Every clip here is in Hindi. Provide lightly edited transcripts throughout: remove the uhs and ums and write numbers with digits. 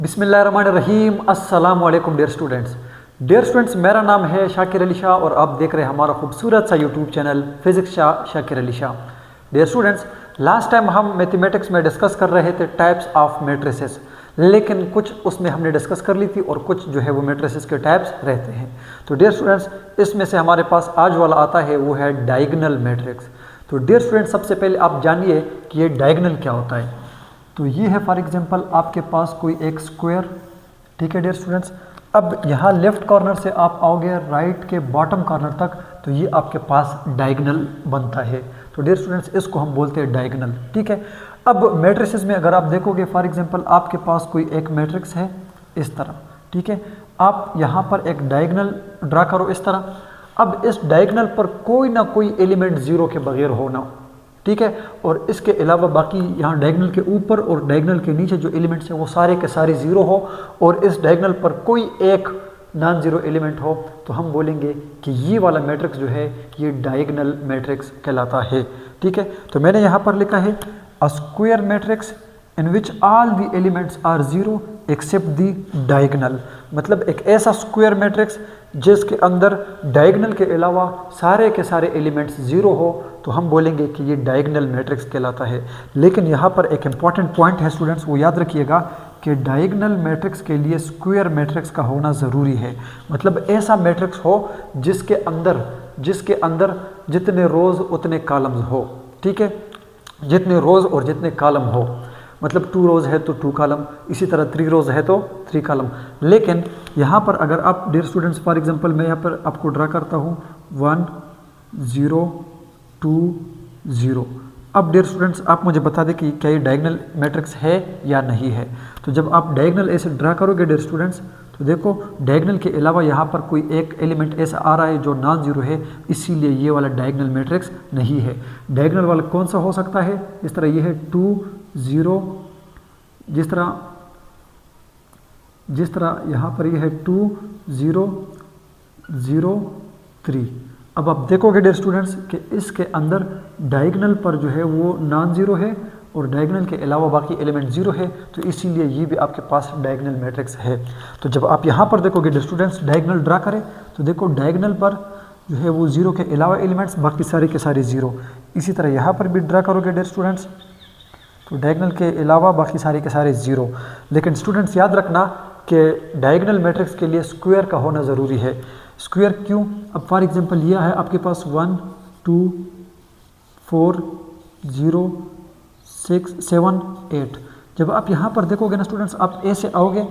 बिस्मिल्लाहिर्रहमानिर्रहीम। अस्सलाम वालेकुम डियर स्टूडेंट्स, मेरा नाम है शाकिर अली शाह और आप देख रहे हैं हमारा खूबसूरत सा YouTube channel physics Shakir Ali Shah. Dear students, last time हम मैथमेटिक्स में डिस्कस कर रहे थे टाइप्स ऑफ मैट्रिसेस, लेकिन कुछ उसमें हमने डिस्कस कर ली थी और कुछ जो है वो मैट्रिसेस के टाइप्स रहते हैं। तो डियर स्टूडेंट्स, इसमें से हमारे पास आज वाला आता है वो है डायगोनल मैट्रिक्स। तो डियर स्टूडेंट्स, सबसे पहले आप जानिए कि ये डायगोनल क्या होता है। तो ये है फॉर एग्जांपल आपके पास कोई एक स्क्वायर, ठीक है डियर स्टूडेंट्स। अब यहाँ लेफ्ट कॉर्नर से आप आओगे राइट के बॉटम कॉर्नर तक, तो ये आपके पास डायगोनल बनता है। तो डियर स्टूडेंट्स, इसको हम बोलते हैं डायगोनल, ठीक है। अब मैट्रिसेस में अगर आप देखोगे फॉर एग्जांपल आपके पास कोई एक मैट्रिक्स है इस तरह, ठीक है। आप यहाँ पर एक डायगोनल ड्रा करो इस तरह। अब इस डायगोनल पर कोई ना कोई एलिमेंट ज़ीरो के बगैर होना, ठीक है। और इसके अलावा बाकी यहाँ डायगोनल के ऊपर और डायगोनल के नीचे जो एलिमेंट्स हैं वो सारे के सारे ज़ीरो हो और इस डायगोनल पर कोई एक नॉन ज़ीरो एलिमेंट हो, तो हम बोलेंगे कि ये वाला मैट्रिक्स जो है ये डायगोनल मैट्रिक्स कहलाता है, ठीक है। तो मैंने यहाँ पर लिखा है a square matrix in which all the elements are zero except the diagonal. मतलब एक ऐसा स्क्वायर मैट्रिक्स जिसके अंदर डायगोनल के अलावा सारे के सारे एलिमेंट्स ज़ीरो हो, तो हम बोलेंगे कि ये डायगोनल मैट्रिक्स कहलाता है। लेकिन यहाँ पर एक इम्पॉर्टेंट पॉइंट है स्टूडेंट्स, वो याद रखिएगा कि डायगोनल मैट्रिक्स के लिए स्क्वायर मैट्रिक्स का होना ज़रूरी है। मतलब ऐसा मैट्रिक्स हो जिसके अंदर जितने रोज़ उतने कॉलम्स हो, ठीक है। जितने रोज़ और जितने कॉलम हो, मतलब 2 रोज़ है तो 2 कॉलम, इसी तरह 3 रोज़ है तो 3 कॉलम। लेकिन यहाँ पर अगर आप डियर स्टूडेंट्स फॉर एग्जांपल मैं यहाँ पर आपको ड्रा करता हूँ 1 0 2 0। अब डियर स्टूडेंट्स आप मुझे बता दें कि क्या ये डायगोनल मैट्रिक्स है या नहीं है। तो जब आप डायगोनल ऐसे ड्रा करोगे डियर स्टूडेंट्स, तो देखो डायगोनल के अलावा यहाँ पर कोई एक एलिमेंट ऐसा आ रहा है जो नॉन ज़ीरो है, इसीलिए ये वाला डायगोनल मैट्रिक्स नहीं है। डायगोनल वाला कौन सा हो सकता है? इस तरह ये है 2 0, जिस तरह यहाँ पर ये है 2 0 0 3। अब आप देखोगे डियर स्टूडेंट्स कि इसके अंदर डायगोनल पर जो है वो नॉन ज़ीरो है और डायगोनल के अलावा बाकी एलिमेंट ज़ीरो है, तो इसीलिए ये भी आपके पास डायगोनल मैट्रिक्स है। तो जब आप यहाँ पर देखोगे डियर स्टूडेंट्स डायगोनल ड्रा करें, तो देखो डायगोनल पर जो है वो ज़ीरो के अलावा एलिमेंट्स बाकी सारे के सारे ज़ीरो। इसी तरह यहाँ पर भी ड्रा करोगे डियर स्टूडेंट्स, तो डायगोनल के अलावा बाकी सारे के सारे ज़ीरो। लेकिन स्टूडेंट्स याद रखना कि डायगोनल मैट्रिक्स के लिए स्क्वायर का होना ज़रूरी है। स्क्वायर क्यों? अब फॉर एग्जांपल यह है आपके पास 1 2 4 0 6 7 8। जब आप यहाँ पर देखोगे ना स्टूडेंट्स, आप ऐसे आओगे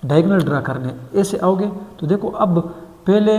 डायगोनल ड्रा करने, ऐसे आओगे तो देखो अब पहले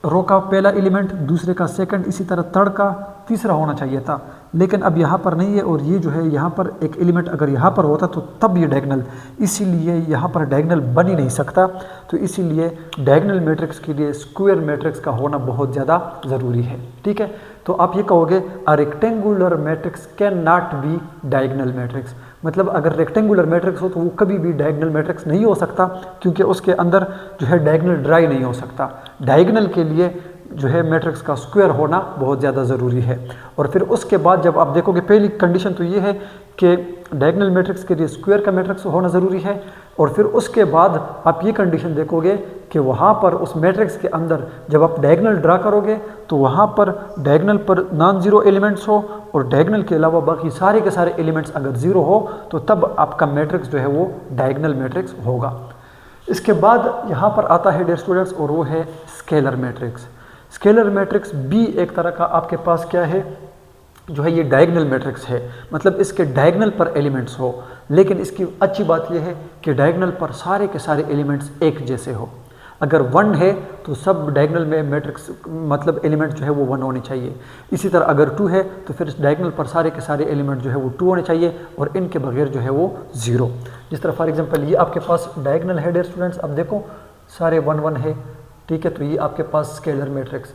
रो का पहला एलिमेंट, दूसरे का सेकंड, इसी तरह थर्ड का तीसरा होना चाहिए था, लेकिन अब यहाँ पर नहीं है। और ये जो है यहाँ पर एक एलिमेंट अगर यहाँ पर होता तो तब ये डायगोनल, इसीलिए यहाँ पर डायगोनल बन ही नहीं सकता। तो इसीलिए डायगोनल मैट्रिक्स के लिए स्क्वायर मैट्रिक्स का होना बहुत ज़्यादा ज़रूरी है, ठीक है। तो आप ये कहोगे a rectangular matrix can not be diagonal matrix. मतलब अगर रेक्टेंगुलर मैट्रिक्स हो तो वो कभी भी डायगोनल मैट्रिक्स नहीं हो सकता, क्योंकि उसके अंदर जो है डायगोनल ड्रा ही नहीं हो सकता। डायगोनल के लिए जो है मैट्रिक्स का स्क्वायर होना बहुत ज़्यादा ज़रूरी है। और फिर उसके बाद जब आप देखोगे, पहली कंडीशन तो ये है कि डायगोनल मैट्रिक्स के लिए स्क्वायर का मैट्रिक्स होना ज़रूरी है। और फिर उसके बाद आप ये कंडीशन देखोगे कि वहाँ पर उस मैट्रिक्स के अंदर जब आप डायगोनल ड्रा करोगे तो वहाँ पर डायगोनल पर नॉन ज़ीरो एलिमेंट्स हो और डायगोनल के अलावा बाकी सारे के सारे एलिमेंट्स अगर ज़ीरो हो, तो तब आपका मैट्रिक्स जो है वो डायगोनल मैट्रिक्स होगा। इसके बाद यहाँ पर आता है डियर स्टूडेंट्स, और वो है स्केलर मैट्रिक्स। स्केलर मैट्रिक्स भी एक तरह का आपके पास क्या है, जो है ये डायगोनल मैट्रिक्स है। मतलब इसके डायगोनल पर एलिमेंट्स हो, लेकिन इसकी अच्छी बात यह है कि डायगोनल पर सारे के सारे एलिमेंट्स एक जैसे हो। अगर 1 है तो सब डायगोनल में मैट्रिक्स मतलब एलिमेंट जो है वो 1 होने चाहिए। इसी तरह अगर 2 है तो फिर डायगोनल पर सारे के सारे एलिमेंट जो है वो 2 होने चाहिए और इनके बगैर जो है वो 0। जिस तरह फॉर एग्जांपल ये आपके पास डायगोनल है डियर स्टूडेंट्स, अब देखो सारे 1 1 है, ठीक है। तो ये आपके पास स्केलर मैट्रिक्स।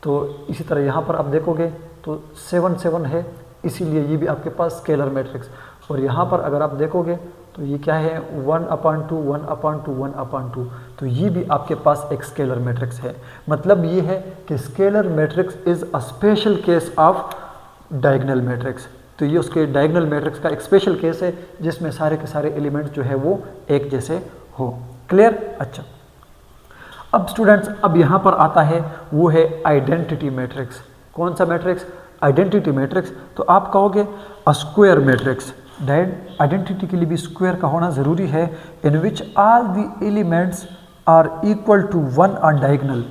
तो इसी तरह यहाँ पर आप देखोगे तो 7 7 है, इसीलिए ये भी आपके पास स्केलर मैट्रिक्स। और यहाँ पर अगर आप देखोगे तो ये क्या है 1/2 1/2 1/2, तो ये भी आपके पास एक स्केलर मैट्रिक्स है। मतलब ये है कि scalar matrix is a special case of diagonal matrix. तो ये उसके डायगोनल मैट्रिक्स का एक स्पेशल केस है जिसमें सारे के सारे एलिमेंट्स जो है वो एक जैसे हो। क्लियर? अच्छा, अब स्टूडेंट्स अब यहाँ पर आता है वो है आइडेंटिटी मैट्रिक्स। कौन सा मैट्रिक्स? Identity matrix. तो आप कहोगे स्क्वायर मैट्रिक्स। आइडेंटिटी के लिए भी स्क्वायर का होना ज़रूरी है। In which all the elements are equal to 1 on diagonal.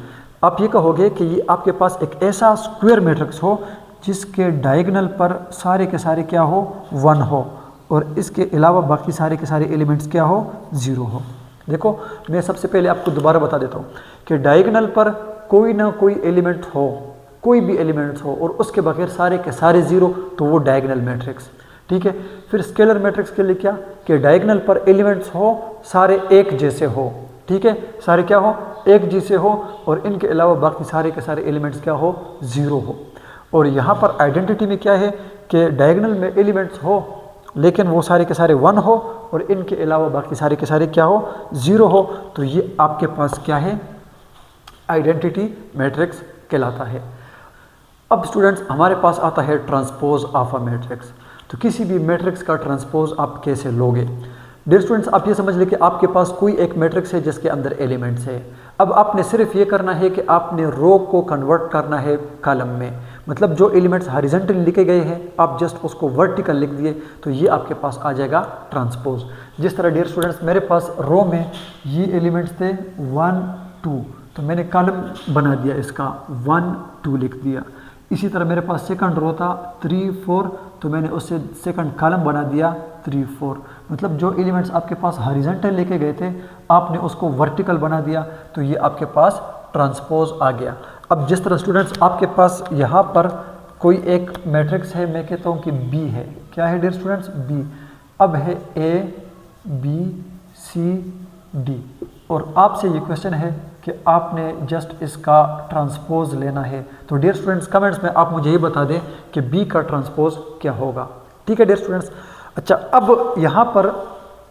आप ये कहोगे कि ये आपके पास एक ऐसा स्क्वायर मैट्रिक्स हो जिसके डायगोनल पर सारे के सारे क्या हो? 1 हो, और इसके अलावा बाकी सारे के सारे एलिमेंट्स क्या हो? 0 हो। देखो मैं सबसे पहले आपको दोबारा बता देता हूँ कि डायगोनल पर कोई ना कोई एलिमेंट हो, कोई भी एलिमेंट्स हो और उसके बगैर सारे के सारे 0, तो वो डायगोनल मैट्रिक्स। ठीक है। फिर स्केलर मैट्रिक्स के लिए क्या कि डायगोनल पर एलिमेंट्स हो सारे एक जैसे हो। ठीक है, सारे क्या हो? एक जैसे हो, और इनके अलावा बाकी सारे के सारे एलिमेंट्स क्या हो? 0 हो। और यहाँ पर आइडेंटिटी में क्या है कि डायगोनल में एलिमेंट्स हो लेकिन वो सारे के सारे 1 हो, और इनके अलावा बाकी सारे के सारे क्या हो? 0 हो। तो ये आपके पास क्या है? आइडेंटिटी मैट्रिक्स कहलाता है। अब स्टूडेंट्स हमारे पास आता है ट्रांसपोज ऑफ अ मैट्रिक्स। तो किसी भी मैट्रिक्स का ट्रांसपोज आप कैसे लोगे? डियर स्टूडेंट्स, आप ये समझ लें कि आपके पास कोई एक मैट्रिक्स है जिसके अंदर एलिमेंट्स है। अब आपने सिर्फ ये करना है कि आपने रो को कन्वर्ट करना है कॉलम में, मतलब जो एलिमेंट्स हॉरिजॉन्टली लिखे गए हैं आप जस्ट उसको वर्टिकल लिख दिए तो ये आपके पास आ जाएगा ट्रांसपोज। जिस तरह डियर स्टूडेंट्स मेरे पास रो में ये एलिमेंट्स थे 1 2, तो मैंने कॉलम बना दिया इसका 1 2 लिख दिया। इसी तरह मेरे पास सेकंड रो था 3 4, तो मैंने उससे सेकंड कॉलम बना दिया 3 4। मतलब जो एलिमेंट्स आपके पास हॉरिजॉन्टल लेके गए थे आपने उसको वर्टिकल बना दिया, तो ये आपके पास ट्रांसपोज आ गया। अब जिस तरह स्टूडेंट्स आपके पास यहाँ पर कोई एक मैट्रिक्स है, मैं कहता हूँ कि बी है। क्या है डियर स्टूडेंट्स? बी। अब है ए बी सी डी, और आपसे ये क्वेश्चन है कि आपने जस्ट इसका ट्रांसपोज लेना है। तो डियर स्टूडेंट्स कमेंट्स में आप मुझे ये बता दें कि बी का ट्रांसपोज क्या होगा। ठीक है डियर स्टूडेंट्स। अच्छा, अब यहाँ पर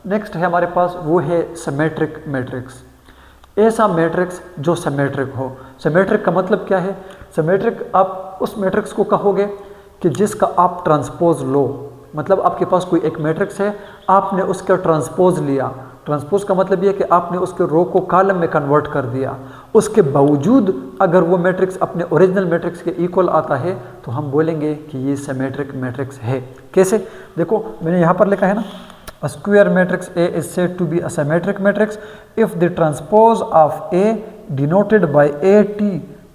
नेक्स्ट है हमारे पास वो है सिमेट्रिक मैट्रिक्स। ऐसा मैट्रिक्स जो सिमेट्रिक हो। सिमेट्रिक का मतलब क्या है? सिमेट्रिक आप उस मैट्रिक्स को कहोगे कि जिसका आप ट्रांसपोज लो, मतलब आपके पास कोई एक मैट्रिक्स है आपने उसका ट्रांसपोज लिया। ट्रांसपोज का मतलब ये कि आपने उसके रो को कॉलम में कन्वर्ट कर दिया, उसके बावजूद अगर वो मैट्रिक्स अपने ओरिजिनल मैट्रिक्स के इक्वल आता है तो हम बोलेंगे कि ये सिमेट्रिक मैट्रिक्स है। कैसे? देखो मैंने यहाँ पर लिखा है ना, a square matrix A is said to be a symmetric matrix if the transpose of A denoted by AT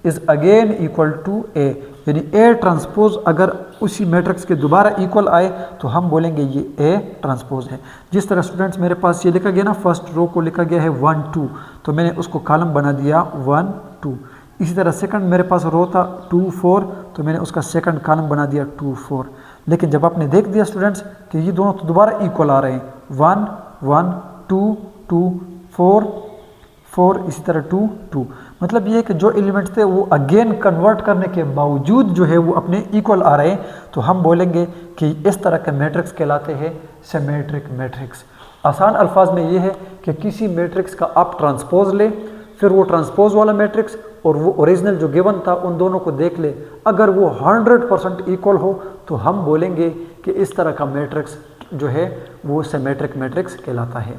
is again equal to A। यानी A ट्रांसपोज अगर उसी मैट्रिक्स के दोबारा इक्वल आए तो हम बोलेंगे ये A ट्रांसपोज है। जिस तरह स्टूडेंट्स मेरे पास ये लिखा गया ना, फर्स्ट रो को लिखा गया है 1 2, तो मैंने उसको कॉलम बना दिया 1 2। इसी तरह सेकंड मेरे पास रो था 2 4, तो मैंने उसका सेकंड कॉलम बना दिया 2 4। लेकिन जब आपने देख दिया स्टूडेंट्स कि ये दोनों तो दोबारा इक्वल आ रहे हैं, 1 1 2 2 4 4, इसी तरह 2 2, मतलब ये है कि जो एलिमेंट्स थे वो अगेन कन्वर्ट करने के बावजूद जो है वो अपने इक्वल आ रहे हैं, तो हम बोलेंगे कि इस तरह के मैट्रिक्स कहलाते हैं सिमेट्रिक मैट्रिक्स। आसान अल्फाज में ये है कि किसी मैट्रिक्स का आप ट्रांसपोज ले, फिर वो ट्रांसपोज वाला मैट्रिक्स और वो ओरिजिनल जो गिवन था उन दोनों को देख ले, अगर वो 100% इक्वल हो तो हम बोलेंगे कि इस तरह का मैट्रिक्स जो है वो सिमेट्रिक मैट्रिक्स कहलाता है।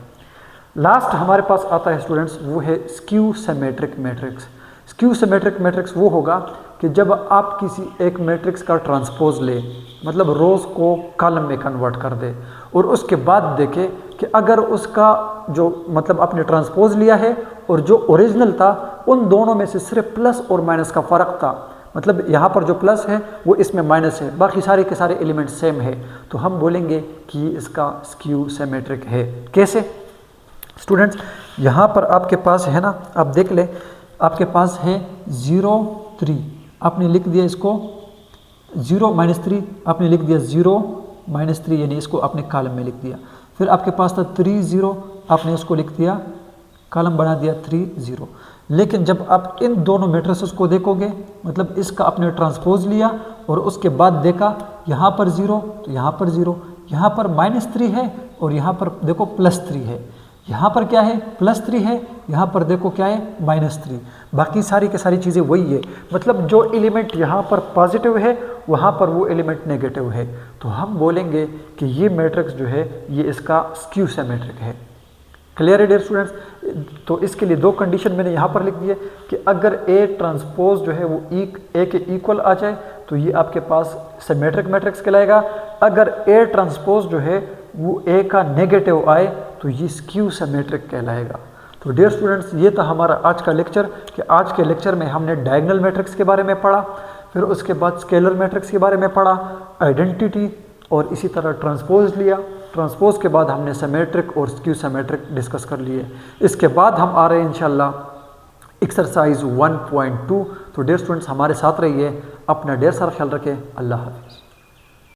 लास्ट हमारे पास आता है स्टूडेंट्स वो है skew symmetric matrix. Skew symmetric matrix वो होगा कि जब आप किसी एक मैट्रिक्स का ट्रांसपोज ले, मतलब रोज़ को कॉलम में कन्वर्ट कर दे, और उसके बाद देखे कि अगर उसका जो मतलब आपने ट्रांसपोज लिया है और जो ओरिजिनल था उन दोनों में से सिर्फ प्लस और माइनस का फ़र्क था, मतलब यहाँ पर जो प्लस है वो इसमें माइनस है, बाकी सारे के सारे एलिमेंट सेम है, तो हम बोलेंगे कि इसका स्क्यू सिमेट्रिक है। कैसे स्टूडेंट्स? यहाँ पर आपके पास है ना, आप देख ले, आपके पास है 0 3, आपने लिख दिया इसको 0 3, आपने लिख दिया 0 -3, यानी इसको आपने कॉलम में लिख दिया। फिर आपके पास था 3 0, आपने उसको लिख दिया कॉलम बना दिया 3 0। लेकिन जब आप इन दोनों मैट्रिसेस को देखोगे, मतलब इसका आपने ट्रांसपोज लिया और उसके बाद देखा यहाँ पर 0 तो यहाँ पर 0, यहाँ पर -3 है और यहाँ पर देखो +3 है, यहाँ पर क्या है +3 है, यहाँ पर देखो क्या है -3, बाकी सारी की सारी चीज़ें वही है। मतलब जो एलिमेंट यहाँ पर पॉजिटिव है वहाँ पर वो एलिमेंट नेगेटिव है, तो हम बोलेंगे कि ये मैट्रिक्स जो है ये इसका स्क्यू सिमेट्रिक है। क्लियर है डियर स्टूडेंट्स? तो इसके लिए दो कंडीशन मैंने यहाँ पर लिख दी है कि अगर ए ट्रांसपोज जो है वो ए के इक्वल आ जाए तो ये आपके पास सिमेट्रिक मैट्रिक्स कहलाएगा। अगर ए ट्रांसपोज जो है वो ए का नेगेटिव आए तो ये स्क्यू सिमेट्रिक कहलाएगा। तो डियर स्टूडेंट्स, ये था हमारा आज का लेक्चर कि आज के लेक्चर में हमने डायगोनल मैट्रिक्स के बारे में पढ़ा, फिर उसके बाद स्केलर मैट्रिक्स के बारे में पढ़ा, आइडेंटिटी और इसी तरह ट्रांसपोज लिया। ट्रांसपोज के बाद हमने सिमेट्रिक और स्क्यू सिमेट्रिक डिस्कस कर लिए। इसके बाद हम आ रहे हैं इंशाल्लाह एक्सरसाइज 1.2। तो डियर स्टूडेंट्स, हमारे साथ रहिए, अपना ढेर सारा ख्याल रखें। अल्लाह हाफ़िज़।